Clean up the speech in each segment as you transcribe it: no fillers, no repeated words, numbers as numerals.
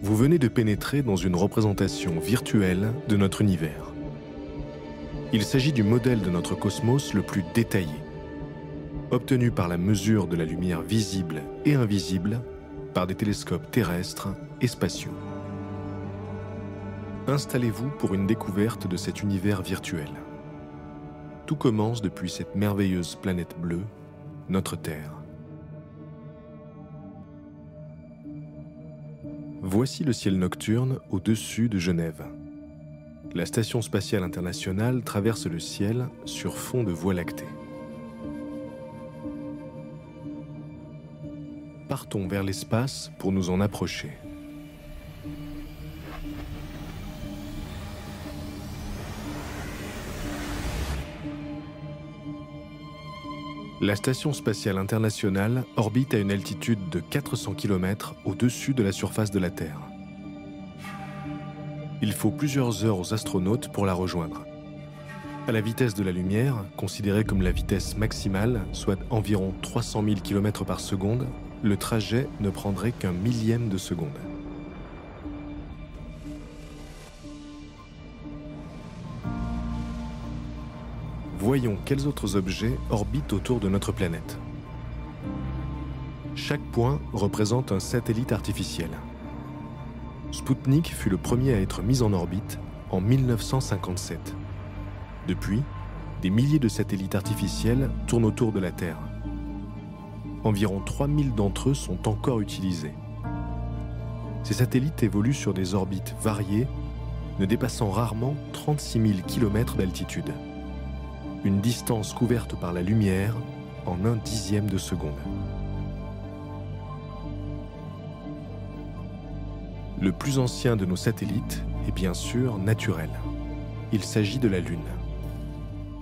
Vous venez de pénétrer dans une représentation virtuelle de notre univers. Il s'agit du modèle de notre cosmos le plus détaillé, obtenu par la mesure de la lumière visible et invisible par des télescopes terrestres et spatiaux. Installez-vous pour une découverte de cet univers virtuel. Tout commence depuis cette merveilleuse planète bleue, notre Terre. Voici le ciel nocturne au-dessus de Genève. La Station spatiale internationale traverse le ciel sur fond de Voie lactée. Partons vers l'espace pour nous en approcher. La Station spatiale internationale orbite à une altitude de 400 km au-dessus de la surface de la Terre. Il faut plusieurs heures aux astronautes pour la rejoindre. À la vitesse de la lumière, considérée comme la vitesse maximale, soit environ 300 000 km par seconde, le trajet ne prendrait qu'un millième de seconde. Voyons quels autres objets orbitent autour de notre planète. Chaque point représente un satellite artificiel. Sputnik fut le premier à être mis en orbite en 1957. Depuis, des milliers de satellites artificiels tournent autour de la Terre. Environ 3000 d'entre eux sont encore utilisés. Ces satellites évoluent sur des orbites variées, ne dépassant rarement 36 000 km d'altitude. Une distance couverte par la lumière en 1/10 de seconde. Le plus ancien de nos satellites est bien sûr naturel. Il s'agit de la Lune.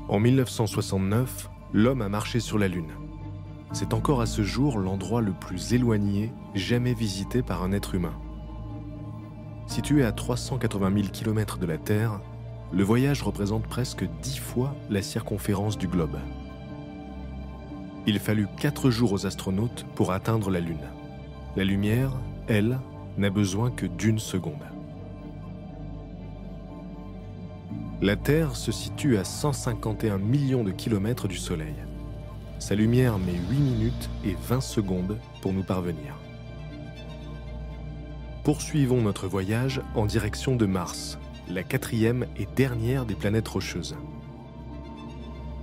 En 1969, l'homme a marché sur la Lune. C'est encore à ce jour l'endroit le plus éloigné jamais visité par un être humain. Situé à 380 000 km de la Terre, le voyage représente presque 10 fois la circonférence du globe. Il fallut 4 jours aux astronautes pour atteindre la Lune. La lumière, elle, n'a besoin que d'une seconde. La Terre se situe à 151 millions de kilomètres du Soleil. Sa lumière met 8 minutes et 20 secondes pour nous parvenir. Poursuivons notre voyage en direction de Mars, la 4e et dernière des planètes rocheuses.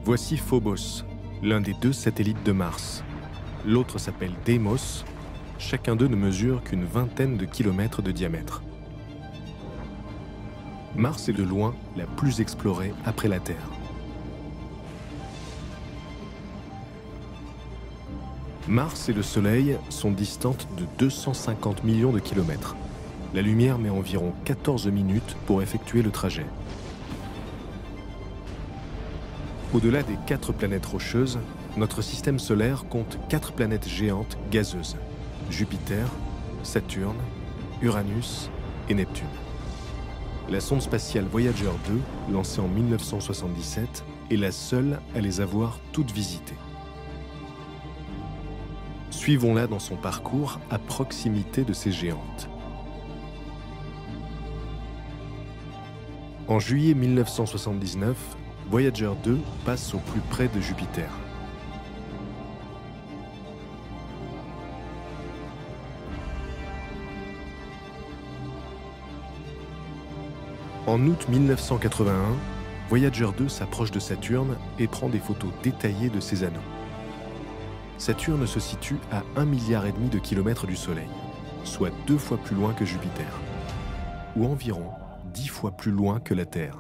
Voici Phobos, l'un des 2 satellites de Mars. L'autre s'appelle Deimos. Chacun d'eux ne mesure qu'une vingtaine de kilomètres de diamètre. Mars est de loin la plus explorée après la Terre. Mars et le Soleil sont distantes de 250 millions de kilomètres. La lumière met environ 14 minutes pour effectuer le trajet. Au-delà des 4 planètes rocheuses, notre système solaire compte 4 planètes géantes gazeuses: Jupiter, Saturne, Uranus et Neptune. La sonde spatiale Voyager 2, lancée en 1977, est la seule à les avoir toutes visitées. Suivons-la dans son parcours à proximité de ces géantes. En juillet 1979, Voyager 2 passe au plus près de Jupiter. En août 1981, Voyager 2 s'approche de Saturne et prend des photos détaillées de ses anneaux. Saturne se situe à 1,5 milliard de kilomètres du Soleil, soit 2 fois plus loin que Jupiter, ou environ 10 fois plus loin que la Terre.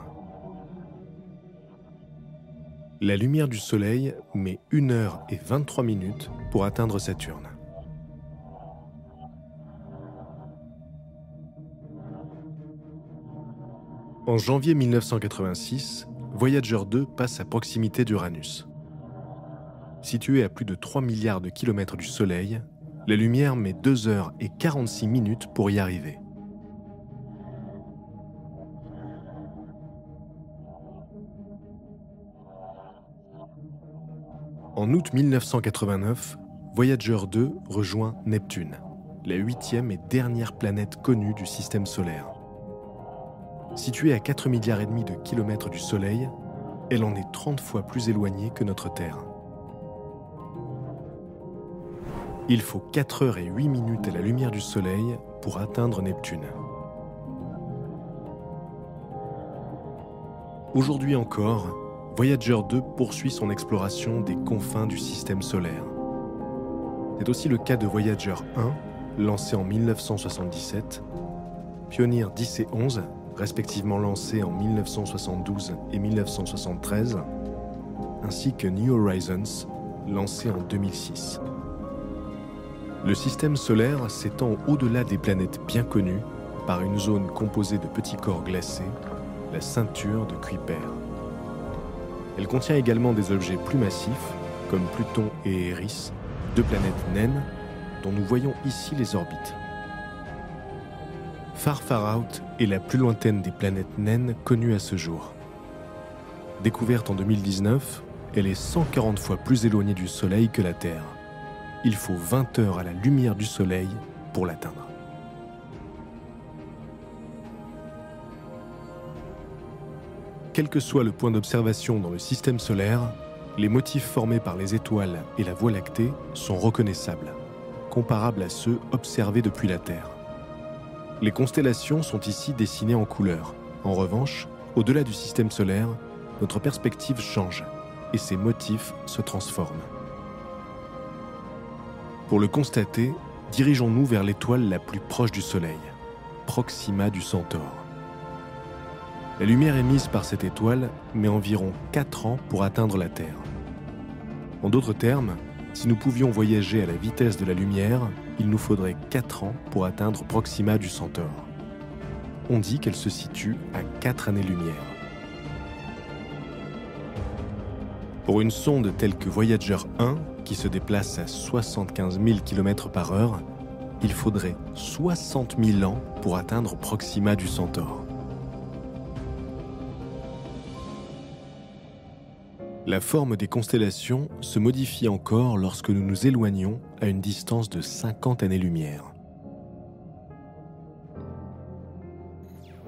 La lumière du Soleil met 1 heure et 23 minutes pour atteindre Saturne. En janvier 1986, Voyager 2 passe à proximité d'Uranus. Situé à plus de 3 milliards de kilomètres du Soleil, la lumière met 2 heures et 46 minutes pour y arriver. En août 1989, Voyager 2 rejoint Neptune, la 8e et dernière planète connue du système solaire. Située à 4,5 milliards de kilomètres du Soleil, elle en est 30 fois plus éloignée que notre Terre. Il faut 4 heures et 8 minutes à la lumière du Soleil pour atteindre Neptune. Aujourd'hui encore, Voyager 2 poursuit son exploration des confins du système solaire. C'est aussi le cas de Voyager 1, lancé en 1977, Pioneer 10 et 11, respectivement lancés en 1972 et 1973, ainsi que New Horizons, lancé en 2006. Le système solaire s'étend au-delà des planètes bien connues par une zone composée de petits corps glacés, la ceinture de Kuiper. Elle contient également des objets plus massifs, comme Pluton et Eris, 2 planètes naines, dont nous voyons ici les orbites. Far Far Out est la plus lointaine des planètes naines connues à ce jour. Découverte en 2019, elle est 140 fois plus éloignée du Soleil que la Terre. Il faut 20 heures à la lumière du Soleil pour l'atteindre. Quel que soit le point d'observation dans le système solaire, les motifs formés par les étoiles et la Voie lactée sont reconnaissables, comparables à ceux observés depuis la Terre. Les constellations sont ici dessinées en couleur. En revanche, au-delà du système solaire, notre perspective change et ces motifs se transforment. Pour le constater, dirigeons-nous vers l'étoile la plus proche du Soleil, Proxima du Centaure. La lumière émise par cette étoile met environ 4 ans pour atteindre la Terre. En d'autres termes, si nous pouvions voyager à la vitesse de la lumière, il nous faudrait 4 ans pour atteindre Proxima du Centaure. On dit qu'elle se situe à 4 années-lumière. Pour une sonde telle que Voyager 1, qui se déplace à 75 000 km/h, il faudrait 60 000 ans pour atteindre Proxima du Centaure. La forme des constellations se modifie encore lorsque nous nous éloignons à une distance de 50 années-lumière.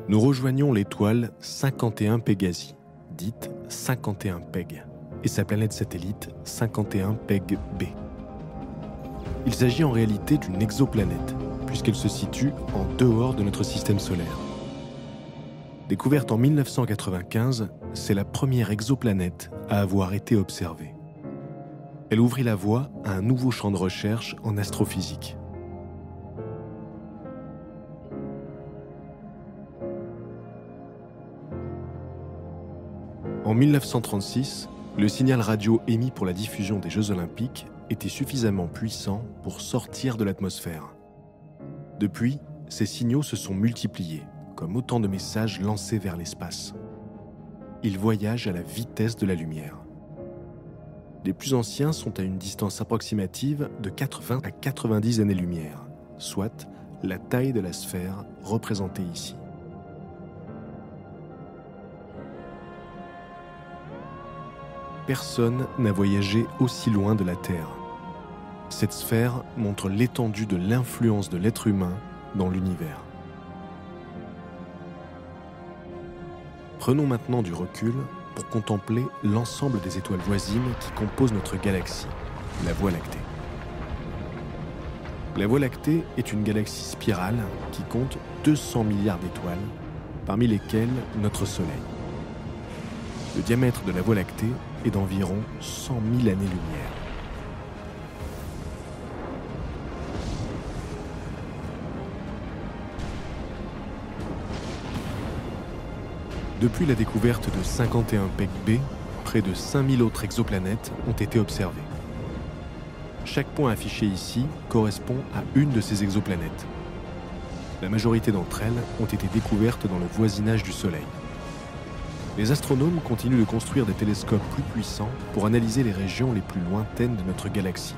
Nous rejoignons l'étoile 51 Pégasi, dite 51 Pég, et sa planète satellite 51 Pég B. Il s'agit en réalité d'une exoplanète, puisqu'elle se situe en dehors de notre système solaire. Découverte en 1995, c'est la première exoplanète à avoir été observée. Elle ouvrit la voie à un nouveau champ de recherche en astrophysique. En 1936, le signal radio émis pour la diffusion des Jeux Olympiques était suffisamment puissant pour sortir de l'atmosphère. Depuis, ces signaux se sont multipliés, comme autant de messages lancés vers l'espace. Ils voyagent à la vitesse de la lumière. Les plus anciens sont à une distance approximative de 80 à 90 années-lumière, soit la taille de la sphère représentée ici. Personne n'a voyagé aussi loin de la Terre. Cette sphère montre l'étendue de l'influence de l'être humain dans l'univers. Prenons maintenant du recul pour contempler l'ensemble des étoiles voisines qui composent notre galaxie, la Voie lactée. La Voie lactée est une galaxie spirale qui compte 200 milliards d'étoiles, parmi lesquelles notre Soleil. Le diamètre de la Voie lactée est d'environ 100 000 années-lumière. Depuis la découverte de 51 Pég B, près de 5000 autres exoplanètes ont été observées. Chaque point affiché ici correspond à une de ces exoplanètes. La majorité d'entre elles ont été découvertes dans le voisinage du Soleil. Les astronomes continuent de construire des télescopes plus puissants pour analyser les régions les plus lointaines de notre galaxie,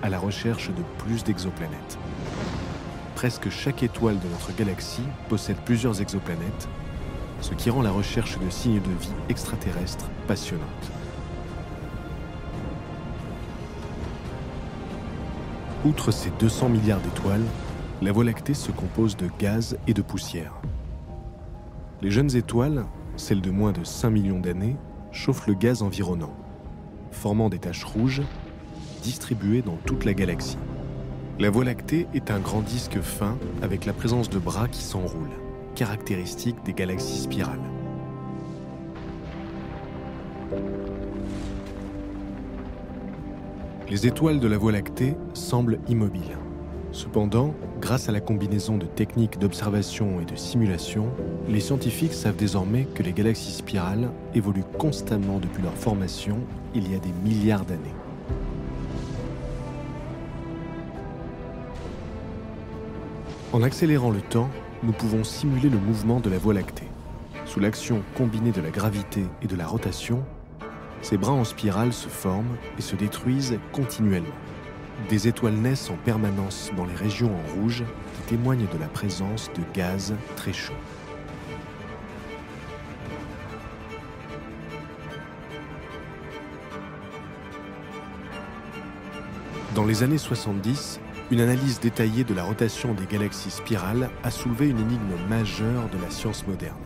à la recherche de plus d'exoplanètes. Presque chaque étoile de notre galaxie possède plusieurs exoplanètes, ce qui rend la recherche de signes de vie extraterrestres passionnante. Outre ces 200 milliards d'étoiles, La Voie lactée se compose de gaz et de poussière. Les jeunes étoiles, celles de moins de 5 millions d'années, chauffent le gaz environnant, formant des taches rouges distribuées dans toute la galaxie. La Voie lactée est un grand disque fin avec la présence de bras qui s'enroulent, caractéristique des galaxies spirales. Les étoiles de la Voie lactée semblent immobiles. Cependant, grâce à la combinaison de techniques d'observation et de simulation, les scientifiques savent désormais que les galaxies spirales évoluent constamment depuis leur formation il y a des milliards d'années. En accélérant le temps, nous pouvons simuler le mouvement de la Voie lactée. Sous l'action combinée de la gravité et de la rotation, ces bras en spirale se forment et se détruisent continuellement. Des étoiles naissent en permanence dans les régions en rouge qui témoignent de la présence de gaz très chauds. Dans les années 70, une analyse détaillée de la rotation des galaxies spirales a soulevé une énigme majeure de la science moderne.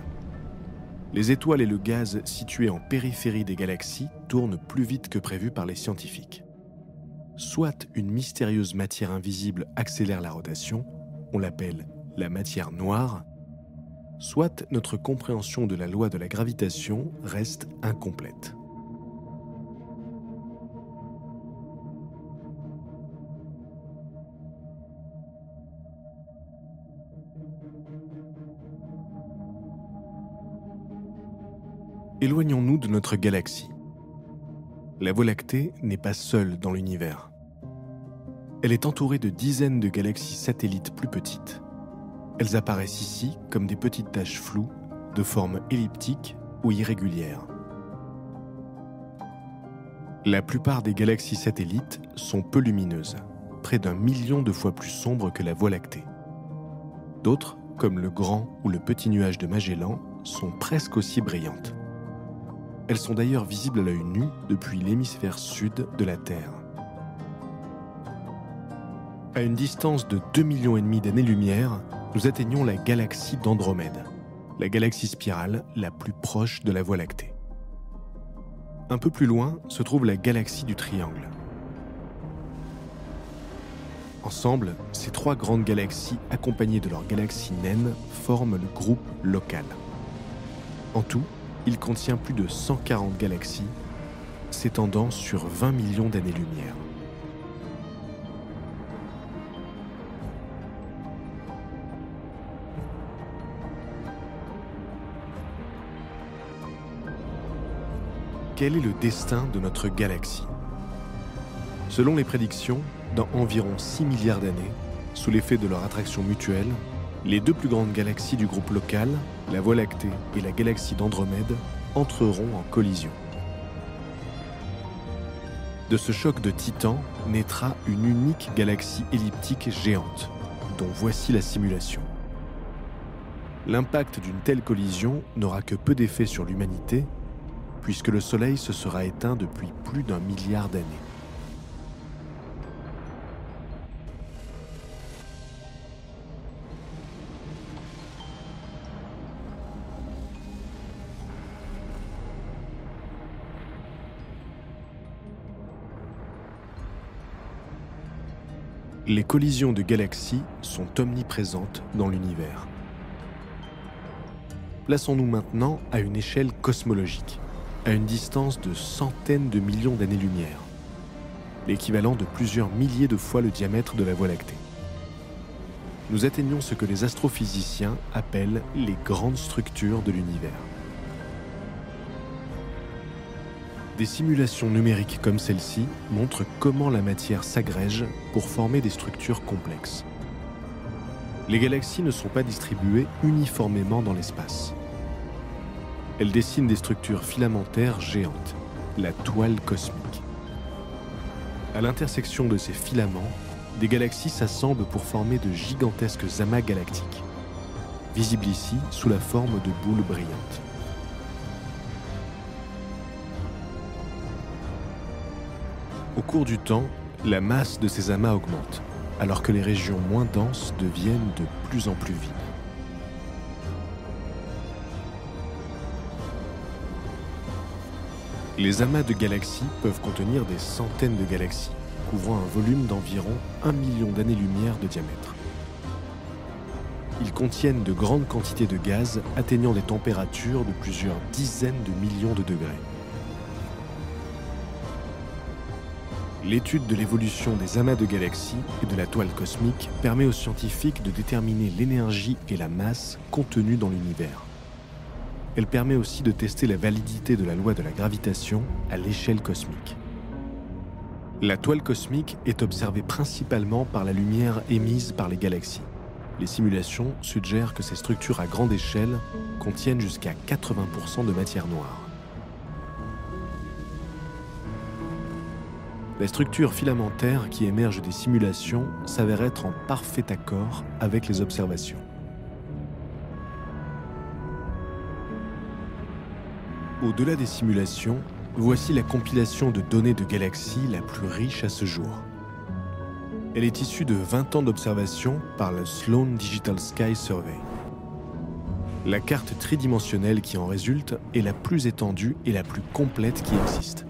Les étoiles et le gaz situés en périphérie des galaxies tournent plus vite que prévu par les scientifiques. Soit une mystérieuse matière invisible accélère la rotation, on l'appelle la matière noire, soit notre compréhension de la loi de la gravitation reste incomplète. Éloignons-nous de notre galaxie. La Voie lactée n'est pas seule dans l'univers. Elle est entourée de dizaines de galaxies satellites plus petites. Elles apparaissent ici comme des petites taches floues, de forme elliptique ou irrégulière. La plupart des galaxies satellites sont peu lumineuses, près d'1 million de fois plus sombres que la Voie lactée. D'autres, comme le Grand ou le Petit nuage de Magellan, sont presque aussi brillantes. Elles sont d'ailleurs visibles à l'œil nu depuis l'hémisphère sud de la Terre. À une distance de 2,5 millions d'années-lumière, nous atteignons la galaxie d'Andromède, la galaxie spirale la plus proche de la Voie lactée. Un peu plus loin se trouve la galaxie du Triangle. Ensemble, ces trois grandes galaxies accompagnées de leurs galaxies naines forment le groupe local. En tout, il contient plus de 140 galaxies, s'étendant sur 20 millions d'années-lumière. Quel est le destin de notre galaxie? Selon les prédictions, dans environ 6 milliards d'années, sous l'effet de leur attraction mutuelle, les deux plus grandes galaxies du groupe local, la Voie lactée et la galaxie d'Andromède, entreront en collision. De ce choc de titans naîtra une unique galaxie elliptique géante, dont voici la simulation. L'impact d'une telle collision n'aura que peu d'effet sur l'humanité, puisque le Soleil se sera éteint depuis plus d'1 milliard d'années. Les collisions de galaxies sont omniprésentes dans l'univers. Plaçons-nous maintenant à une échelle cosmologique, à une distance de centaines de millions d'années-lumière, l'équivalent de plusieurs milliers de fois le diamètre de la Voie lactée. Nous atteignons ce que les astrophysiciens appellent les grandes structures de l'univers. Des simulations numériques comme celle-ci montrent comment la matière s'agrège pour former des structures complexes. Les galaxies ne sont pas distribuées uniformément dans l'espace. Elles dessinent des structures filamentaires géantes, la toile cosmique. À l'intersection de ces filaments, des galaxies s'assemblent pour former de gigantesques amas galactiques, visibles ici sous la forme de boules brillantes. Au cours du temps, la masse de ces amas augmente. alors que les régions moins denses deviennent de plus en plus vides. Les amas de galaxies peuvent contenir des centaines de galaxies, couvrant un volume d'environ 1 million d'années-lumière de diamètre. Ils contiennent de grandes quantités de gaz atteignant des températures de plusieurs dizaines de millions de degrés. L'étude de l'évolution des amas de galaxies et de la toile cosmique permet aux scientifiques de déterminer l'énergie et la masse contenues dans l'univers. Elle permet aussi de tester la validité de la loi de la gravitation à l'échelle cosmique. La toile cosmique est observée principalement par la lumière émise par les galaxies. Les simulations suggèrent que ces structures à grande échelle contiennent jusqu'à 80% de matière noire. La structure filamentaire qui émerge des simulations s'avère être en parfait accord avec les observations. Au-delà des simulations, voici la compilation de données de galaxies la plus riche à ce jour. Elle est issue de 20 ans d'observation par le Sloan Digital Sky Survey. La carte tridimensionnelle qui en résulte est la plus étendue et la plus complète qui existe.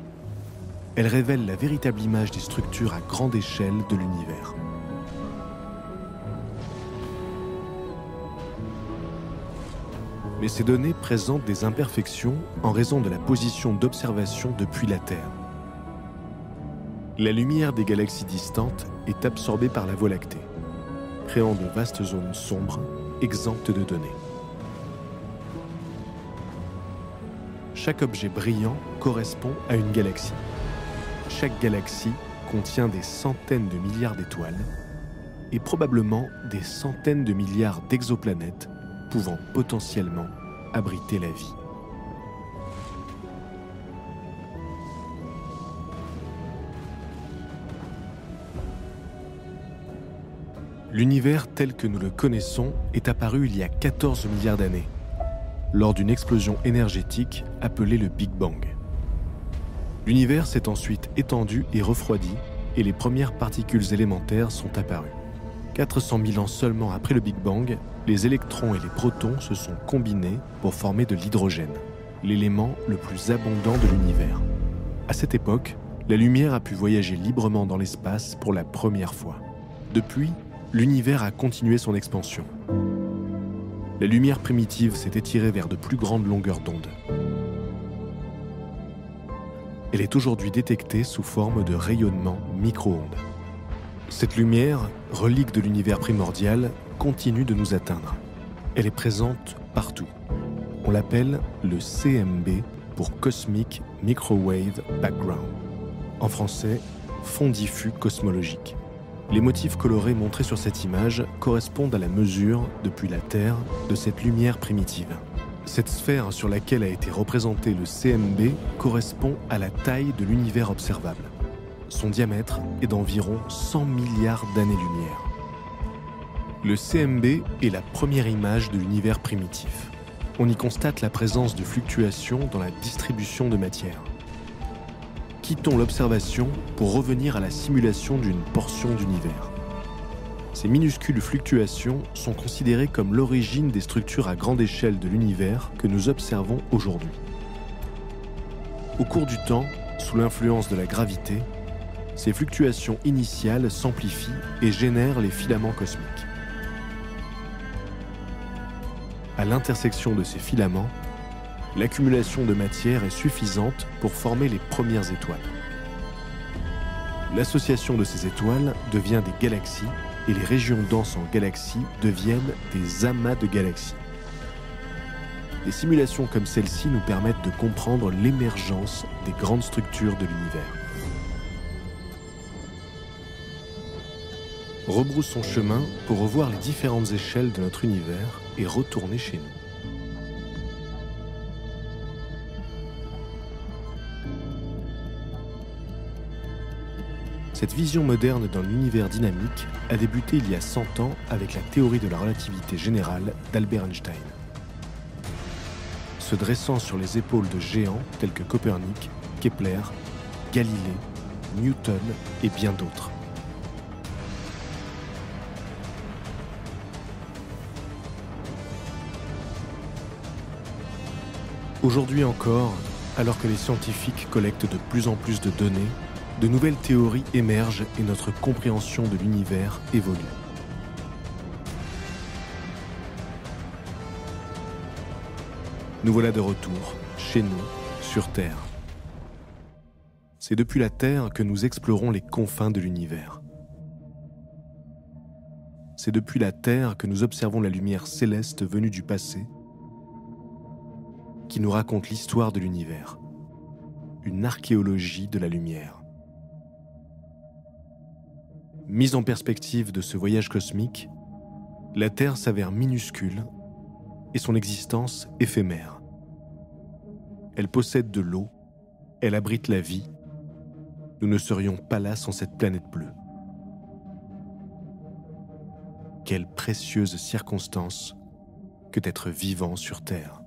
Elle révèle la véritable image des structures à grande échelle de l'univers. Mais ces données présentent des imperfections en raison de la position d'observation depuis la Terre. La lumière des galaxies distantes est absorbée par la Voie lactée, créant de vastes zones sombres, exemptes de données. Chaque objet brillant correspond à une galaxie. Chaque galaxie contient des centaines de milliards d'étoiles et probablement des centaines de milliards d'exoplanètes pouvant potentiellement abriter la vie. L'univers tel que nous le connaissons est apparu il y a 14 milliards d'années, lors d'une explosion énergétique appelée le Big Bang. L'univers s'est ensuite étendu et refroidi, et les premières particules élémentaires sont apparues. 400 000 ans seulement après le Big Bang, les électrons et les protons se sont combinés pour former de l'hydrogène, l'élément le plus abondant de l'univers. À cette époque, la lumière a pu voyager librement dans l'espace pour la première fois. Depuis, l'univers a continué son expansion. La lumière primitive s'est étirée vers de plus grandes longueurs d'onde. Elle est aujourd'hui détectée sous forme de rayonnement micro-ondes. Cette lumière, relique de l'univers primordial, continue de nous atteindre. Elle est présente partout. On l'appelle le CMB pour Cosmic Microwave Background. En français, fond diffus cosmologique. Les motifs colorés montrés sur cette image correspondent à la mesure, depuis la Terre, de cette lumière primitive. Cette sphère sur laquelle a été représenté le CMB correspond à la taille de l'univers observable. Son diamètre est d'environ 100 milliards d'années-lumière. Le CMB est la première image de l'univers primitif. On y constate la présence de fluctuations dans la distribution de matière. Quittons l'observation pour revenir à la simulation d'une portion d'univers. Ces minuscules fluctuations sont considérées comme l'origine des structures à grande échelle de l'univers que nous observons aujourd'hui. Au cours du temps, sous l'influence de la gravité, ces fluctuations initiales s'amplifient et génèrent les filaments cosmiques. À l'intersection de ces filaments, l'accumulation de matière est suffisante pour former les premières étoiles. L'association de ces étoiles devient des galaxies et les régions denses en galaxies deviennent des amas de galaxies. Des simulations comme celle-ci nous permettent de comprendre l'émergence des grandes structures de l'univers. Rebroussons chemin pour revoir les différentes échelles de notre univers et retourner chez nous. Cette vision moderne d'un univers dynamique a débuté il y a 100 ans avec la théorie de la relativité générale d'Albert Einstein. Se dressant sur les épaules de géants tels que Copernic, Kepler, Galilée, Newton et bien d'autres. Aujourd'hui encore, alors que les scientifiques collectent de plus en plus de données, de nouvelles théories émergent et notre compréhension de l'univers évolue. Nous voilà de retour, chez nous, sur Terre. C'est depuis la Terre que nous explorons les confins de l'univers. C'est depuis la Terre que nous observons la lumière céleste venue du passé, qui nous raconte l'histoire de l'univers, une archéologie de la lumière. Mise en perspective de ce voyage cosmique, la Terre s'avère minuscule et son existence éphémère. Elle possède de l'eau, elle abrite la vie. Nous ne serions pas là sans cette planète bleue. Quelle précieuse circonstance que d'être vivant sur Terre.